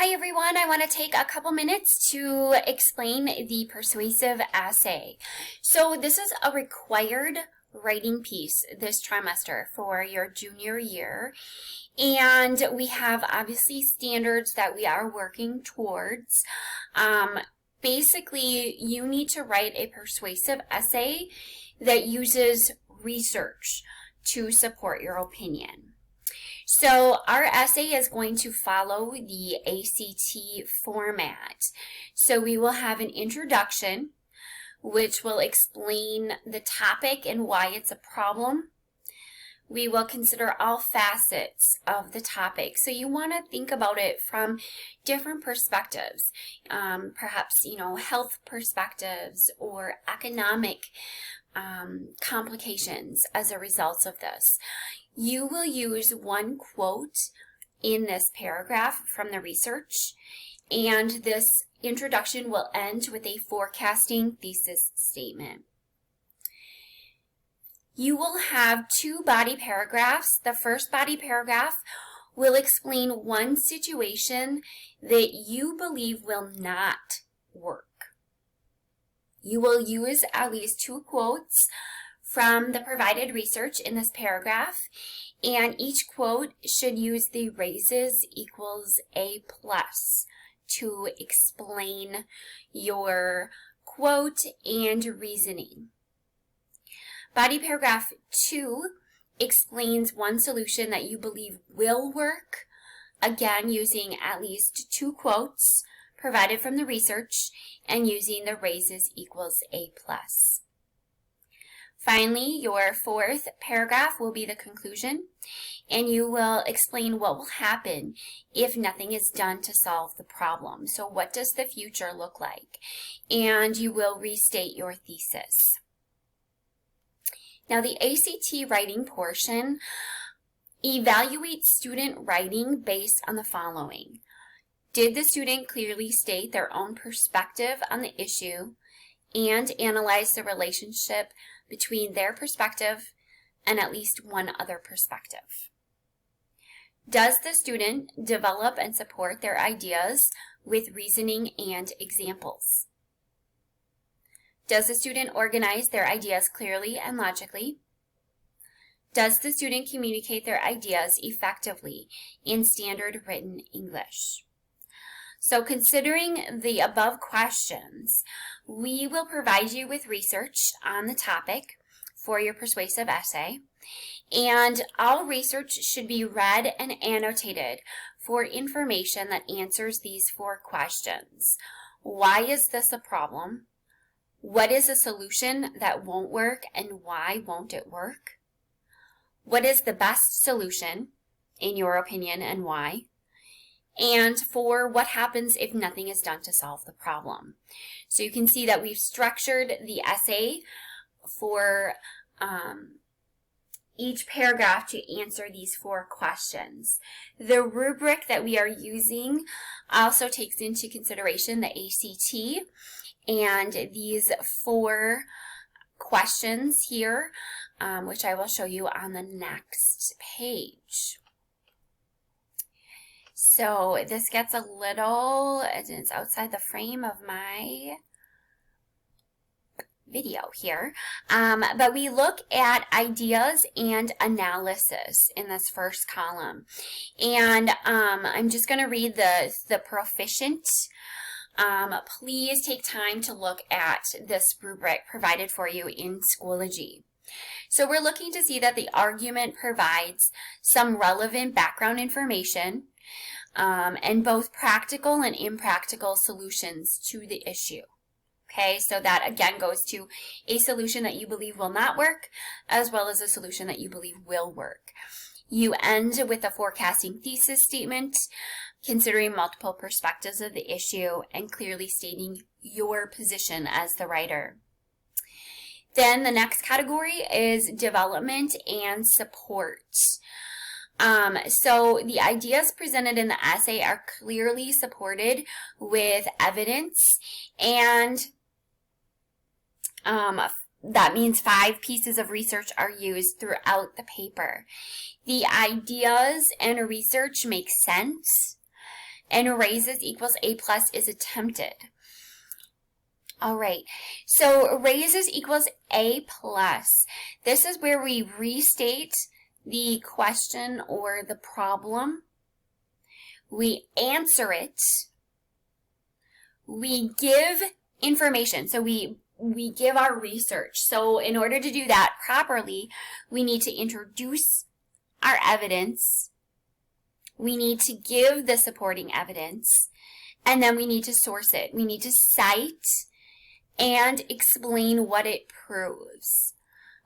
Hi everyone, I want to take a couple minutes to explain the persuasive essay. So this is a required writing piece this trimester for your junior year, and we have obviously standards that we are working towards. Basically, you need to write a persuasive essay that uses research to support your opinion. So our essay is going to follow the ACT format. So we will have an introduction, which will explain the topic and why it's a problem. We will consider all facets of the topic. So you want to think about it from different perspectives, perhaps, health perspectives or economic complications as a result of this. You will use one quote in this paragraph from the research, and this introduction will end with a forecasting thesis statement. You will have two body paragraphs. The first body paragraph will explain one situation that you believe will not work. You will use at least two quotes from the provided research in this paragraph, and each quote should use the raises equals A+ to explain your quote and reasoning. Body paragraph 2 explains one solution that you believe will work, again using at least two quotes provided from the research and using the raises equals A+. Finally, your fourth paragraph will be the conclusion, and you will explain what will happen if nothing is done to solve the problem. So what does the future look like? And you will restate your thesis. Now, the ACT writing portion evaluates student writing based on the following. Did the student clearly state their own perspective on the issue and analyze the relationship between their perspective and at least one other perspective? Does the student develop and support their ideas with reasoning and examples? Does the student organize their ideas clearly and logically? Does the student communicate their ideas effectively in standard written English? So considering the above questions, we will provide you with research on the topic for your persuasive essay, and all research should be read and annotated for information that answers these four questions. Why is this a problem? What is a solution that won't work, and why won't it work? What is the best solution, in your opinion, and why? And for what happens if nothing is done to solve the problem. So you can see that we've structured the essay for each paragraph to answer these four questions. The rubric that we are using also takes into consideration the ACT and these four questions here, which I will show you on the next page. So this gets a little, it's outside the frame of my video here, but we look at ideas and analysis in this first column. And I'm just going to read the proficient. Please take time to look at this rubric provided for you in Schoology. So we're looking to see that the argument provides some relevant background information, and both practical and impractical solutions to the issue. Okay, so that again goes to a solution that you believe will not work, as well as a solution that you believe will work. You end with a forecasting thesis statement, considering multiple perspectives of the issue and clearly stating your position as the writer. Then the next category is development and support. So the ideas presented in the essay are clearly supported with evidence, and that means 5 pieces of research are used throughout the paper. The ideas and research make sense. and raises equals A plus is attempted. All right, so raises equals A plus. This is where we restate the question or the problem. We answer it. We give information. So we give our research. So in order to do that properly, we need to introduce our evidence. We need to give the supporting evidence. And then we need to source it. We need to cite and explain what it proves.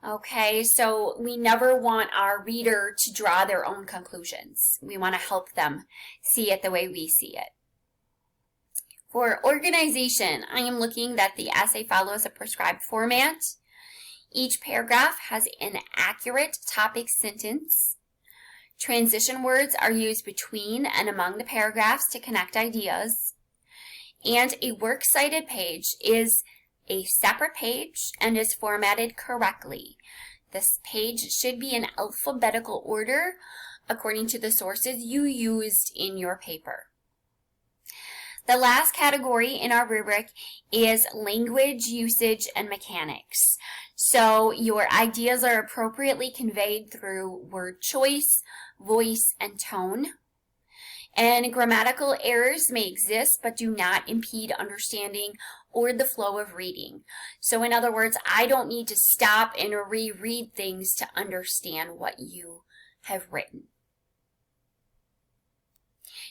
Okay, so we never want our reader to draw their own conclusions. We want to help them see it the way we see it. For organization, I am looking that the essay follows a prescribed format. Each paragraph has an accurate topic sentence. Transition words are used between and among the paragraphs to connect ideas. And a works cited page is a separate page and is formatted correctly. This page should be in alphabetical order according to the sources you used in your paper. The last category in our rubric is language, usage, and mechanics. So your ideas are appropriately conveyed through word choice, voice, and tone. And grammatical errors may exist but do not impede understanding or the flow of reading. So in other words, I don't need to stop and reread things to understand what you have written.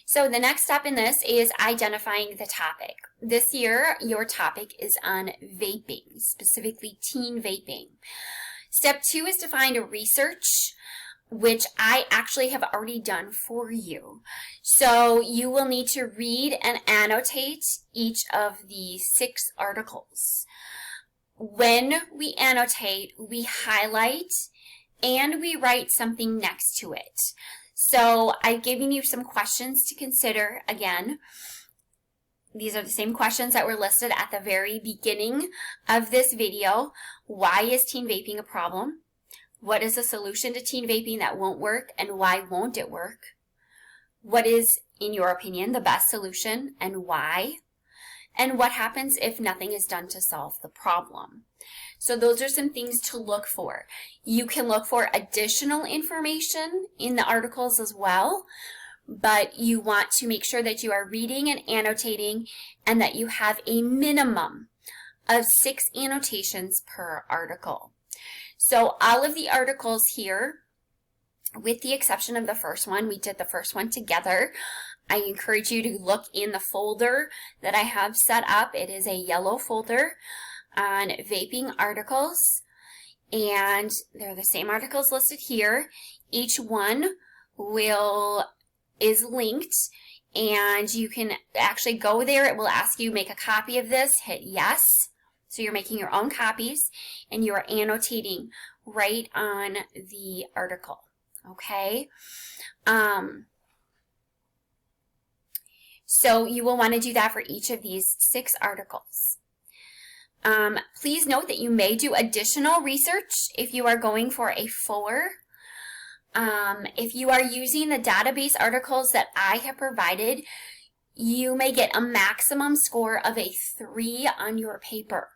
So the next step in this is identifying the topic. This year, your topic is on vaping, specifically teen vaping. Step 2 is to find a research, which I actually have already done for you. So you will need to read and annotate each of the 6 articles. When we annotate, we highlight and we write something next to it. So I've given you some questions to consider. Again, these are the same questions that were listed at the very beginning of this video. Why is teen vaping a problem? What is the solution to teen vaping that won't work, and why won't it work? What is, in your opinion, the best solution and why? And what happens if nothing is done to solve the problem? So those are some things to look for. You can look for additional information in the articles as well, but you want to make sure that you are reading and annotating and that you have a minimum of 6 annotations per article. So all of the articles here, with the exception of the first one, we did the first one together. I encourage you to look in the folder that I have set up. It is a yellow folder on vaping articles, and they're the same articles listed here. Each one is linked, and you can actually go there. It will ask you make a copy of this, hit yes. So you're making your own copies and you are annotating right on the article. Okay. So you will want to do that for each of these 6 articles. Please note that you may do additional research if you are going for a 4. If you are using the database articles that I have provided, you may get a maximum score of a 3 on your paper.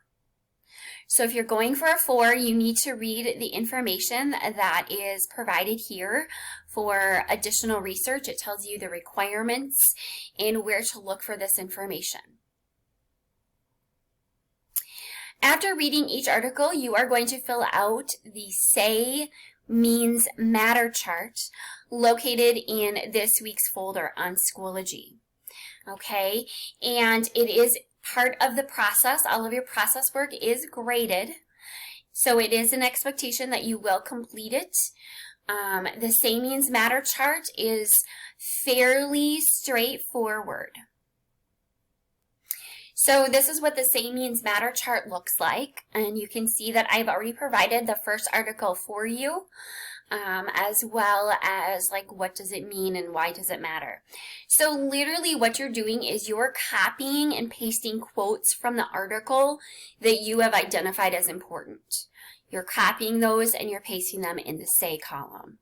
So if you're going for a 4, you need to read the information that is provided here for additional research. It tells you the requirements and where to look for this information. After reading each article, you are going to fill out the Say Means Matter chart located in this week's folder on Schoology. Okay, and it is part of the process. All of your process work is graded, so it is an expectation that you will complete it. The Say Means Matter chart is fairly straightforward. So this is what the Say Means Matter chart looks like, and you can see that I've already provided the first article for you, as well as like what does it mean and why does it matter. So literally what you're doing is you're copying and pasting quotes from the article that you have identified as important. You're copying those and you're pasting them in the Say column.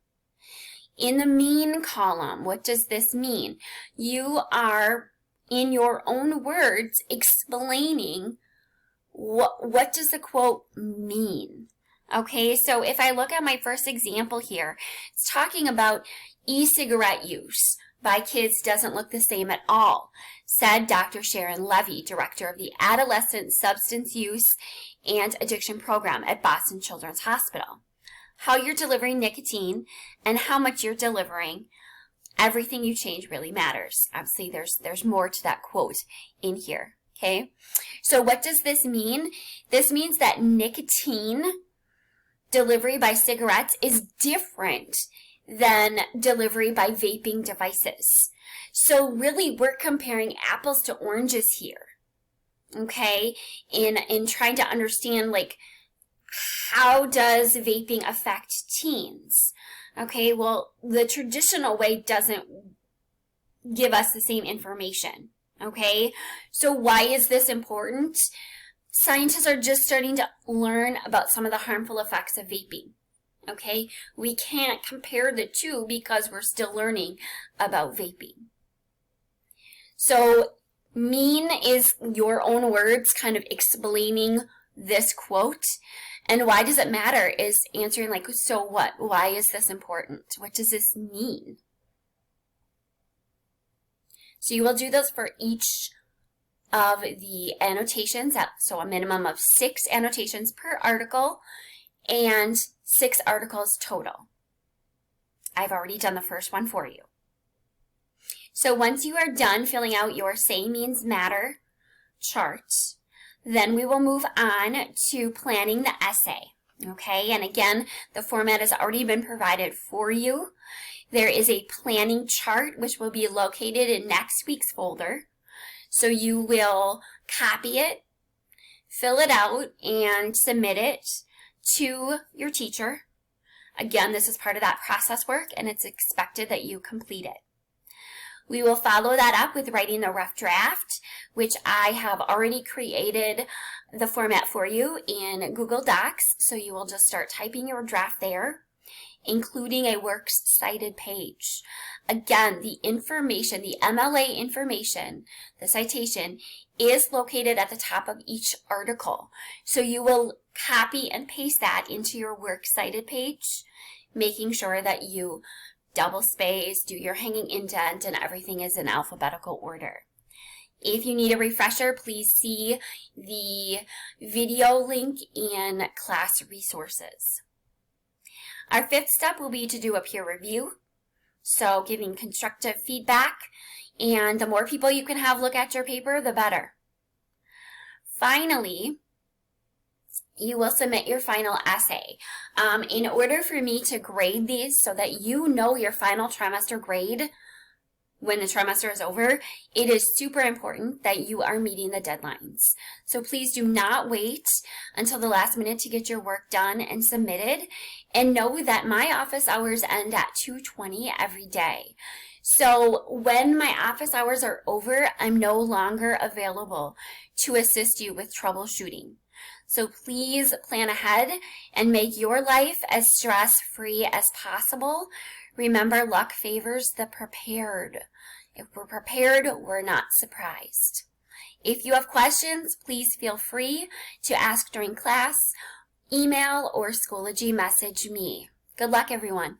In the mean column, what does this mean? You are, in your own words, explaining what does the quote mean. Okay, so if I look at my first example here, it's talking about e-cigarette use by kids doesn't look the same at all, said Dr. Sharon Levy, director of the Adolescent Substance Use and Addiction Program at Boston Children's Hospital. How you're delivering nicotine and how much you're delivering, everything you change really matters. Obviously, there's more to that quote in here, okay? So what does this mean? This means that nicotine delivery by cigarettes is different than delivery by vaping devices. So really, we're comparing apples to oranges here, okay? In trying to understand, like, how does vaping affect teens? Okay, well, the traditional way doesn't give us the same information, okay? So why is this important? Scientists are just starting to learn about some of the harmful effects of vaping, okay? We can't compare the two because we're still learning about vaping. So mean is your own words kind of explaining this quote. And why does it matter is answering like, so what? Why is this important? What does this mean? So you will do those for each of the annotations, so a minimum of 6 annotations per article and 6 articles total. I've already done the first one for you. So once you are done filling out your Say Means Matter chart, then we will move on to planning the essay, okay? And again, the format has already been provided for you. There is a planning chart which will be located in next week's folder. So you will copy it, fill it out, and submit it to your teacher. Again, this is part of that process work, and it's expected that you complete it. We will follow that up with writing a rough draft, which I have already created the format for you in Google Docs. So you will just start typing your draft there, including a works cited page. Again, the information, the MLA information, the citation, is located at the top of each article. So you will copy and paste that into your works cited page, making sure that you double space, do your hanging indent, and everything is in alphabetical order. If you need a refresher, please see the video link in class resources. Our 5th step will be to do a peer review, so giving constructive feedback, and the more people you can have look at your paper, the better. Finally, you will submit your final essay. In order for me to grade these so that you know your final trimester grade when the trimester is over, it is super important that you are meeting the deadlines. So please do not wait until the last minute to get your work done and submitted. And know that my office hours end at 2:20 every day. So when my office hours are over, I'm no longer available to assist you with troubleshooting. So please plan ahead and make your life as stress-free as possible. Remember, luck favors the prepared. If we're prepared, we're not surprised. If you have questions, please feel free to ask during class, email, or Schoology message me. Good luck, everyone.